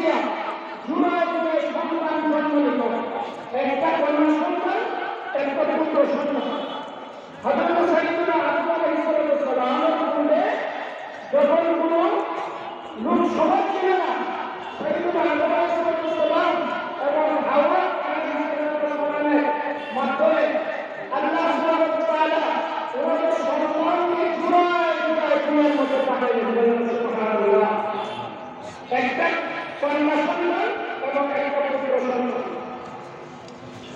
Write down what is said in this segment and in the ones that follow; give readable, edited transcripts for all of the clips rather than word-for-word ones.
দিয়া জুড়ায় জুড়ে সন্তান জন্ম নিত। একটা কন্যা সন্তান, একটা পুত্র সন্তান। হযরত সাইয়্যিদুনা আদম আলাইহিস সালামের কুলে যখন কোনো লোক সমাজ ছিল না, সাইয়্যিদুনা আদম আলাইহিস সালাম এবং হাওয়া আলাইহিস সালামের মাধ্যমে আল্লাহ সুবহানাহু ওয়া তাআলা ওনাদের সন্তানকে জুড়ায় জুড়ায় দুনিয়ার মধ্যে পাঠিয়ে দিলেন। সুবহানাল্লাহ। একটা কন্যা সন্তান এবং একটা পুত্র সন্তান।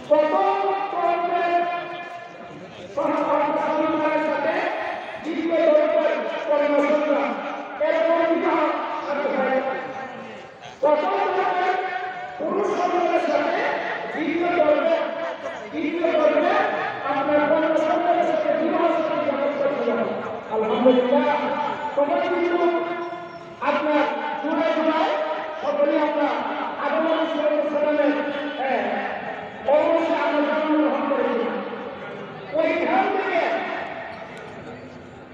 প্রথম পর্বের সন্তানের সাথে দ্বিতীয় পর্বের কন্যা সন্তান এরকম বিবাহ সাথে হয়। প্রথম পর্বের পুরুষ সন্তানের সাথে দ্বিতীয় পর্বে আপনার কন্যা সন্তানের সাথে বিবাহ করেছিল। আলহামদুলিল্লাহ। সবাই কিন্তু আপনার জুড়ে জুড়ায় সকলে আমরা আদম আলাইহিস সালামের অবশ্যই আমরা জন্মগ্রহণ করেছি। ওইখান থেকে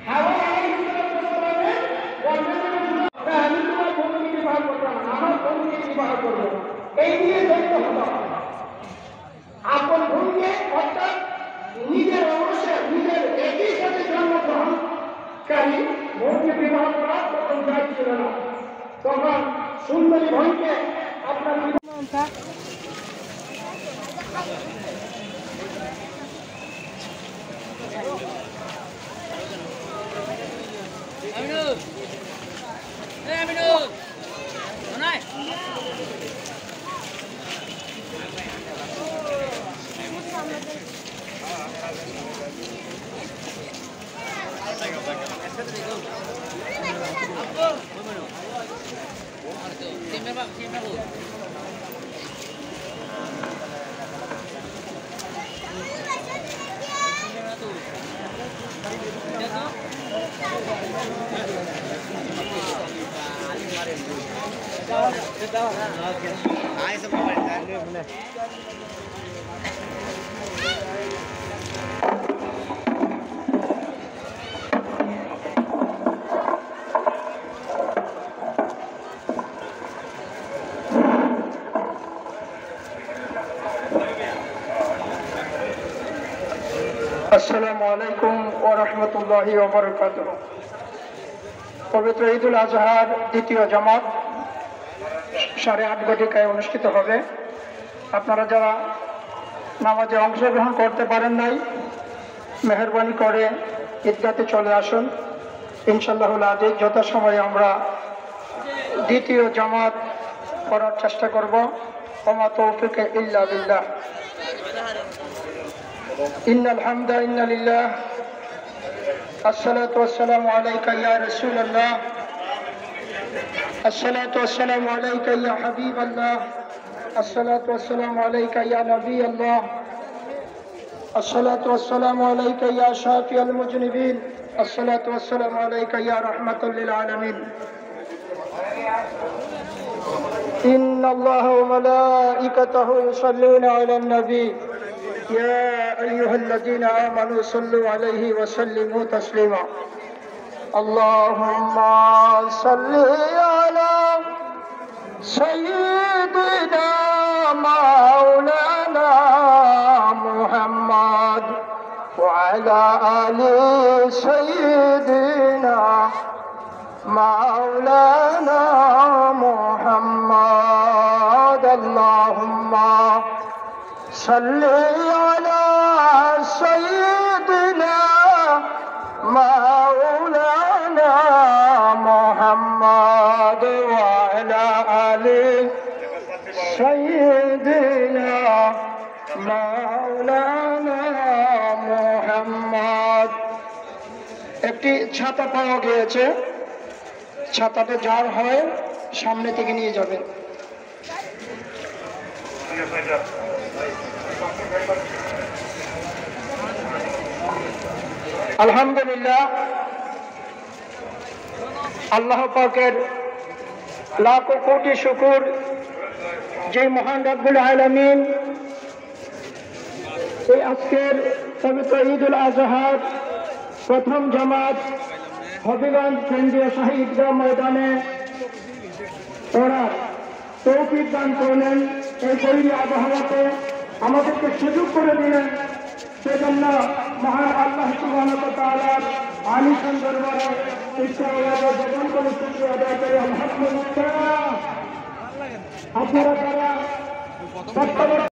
হাওয়া আলাইহিস সালামের আমি তোমার বোনকে বিবাহ করলাম, আমার বোনকে বিবাহ করবো, এই নিয়ে দ্বন্দ্ব হলো। আপন বোনকে অর্থাৎ নিজের অবশ্যই নিজের একই সাথে জন্মগ্রহণকারী বোনকে বিবাহ করা তখন যায় ছিল না। তখন সুন্দরী বোনকে আপনার আসসালামু আলাইকুম ওয়া রাহমাতুল্লাহি ওয়া বারাকাতুহু। পবিত্র ঈদুল আজহার দ্বিতীয় জামাত 8:30 ঘটিকায় অনুষ্ঠিত হবে। আপনারা যারা নামাজে অংশগ্রহণ করতে পারেন নাই, মেহরবানি করে ঈদগাতে চলে আসুন। ইনশাআল্লাহুল আজিজ যথাসময়ে আমরা দ্বিতীয় জামাত করার চেষ্টা করব। ওমা তৌফিক ইল্লা বিল্লাহ। ইন্নাল হামদা ইন্না লিল্লাহ। আসসালাতু ওয়াসসালামু আলাইকা ইয়া রাসূলুল্লাহ। আসসালাতু ওয়াসসালামু আলাইকা ইয়া হাবিবাল্লাহ। আসসালাতু ওয়াসসালামু আলাইকা ইয়া নবিয়াল্লাহ। আসসালাতু ওয়াসসালামু আলাইকা ইয়া শাফিয়াল মুজনিবিন। আসসালাতু ওয়াসসালামু আলাইকা ইয়া রাহমাতাল লিল আলামিন। ইন্নাল্লাহা ওয়া মালাইকাতাহু ইউসাল্লুনা আলান নবী يا أيها الذين آمنوا صلوا عليه وسلموا تسليما اللهم صل على سيدنا مولانا محمد وعلى آل سيدنا مولانا محمد اللهم صل على سيدنا مولانا محمد وعلى آل سيدنا مولانا محمد। একটি ছাতা পাওয়া গিয়েছে, ছাতাটা যার হয় সামনে থেকে নিয়ে যাবেন। আলহামদুলিল্লাহ, আল্লাহ পাকের লাখো কোটি শুকর যে মহান রব্বুল আলামিন এই আজকের পবিত্র ঈদুল আজহার প্রথম জামাত হবিগঞ্জ কেন্দ্রীয় শাহী ঈদগাহ ময়দানে পড়ার তৌফিক দান করলেন, এই গরিবী আবহাওয়াতে আমাদেরকে সুযোগ করে দিলেন। সেজন্য মহান আল্লাহ সুবহানাহু ওয়া তাআলার আলিশান দরবারে জবান করে শুকরিয়া আদায় করে আলহামদুলিল্লাহ। আপনারা যারা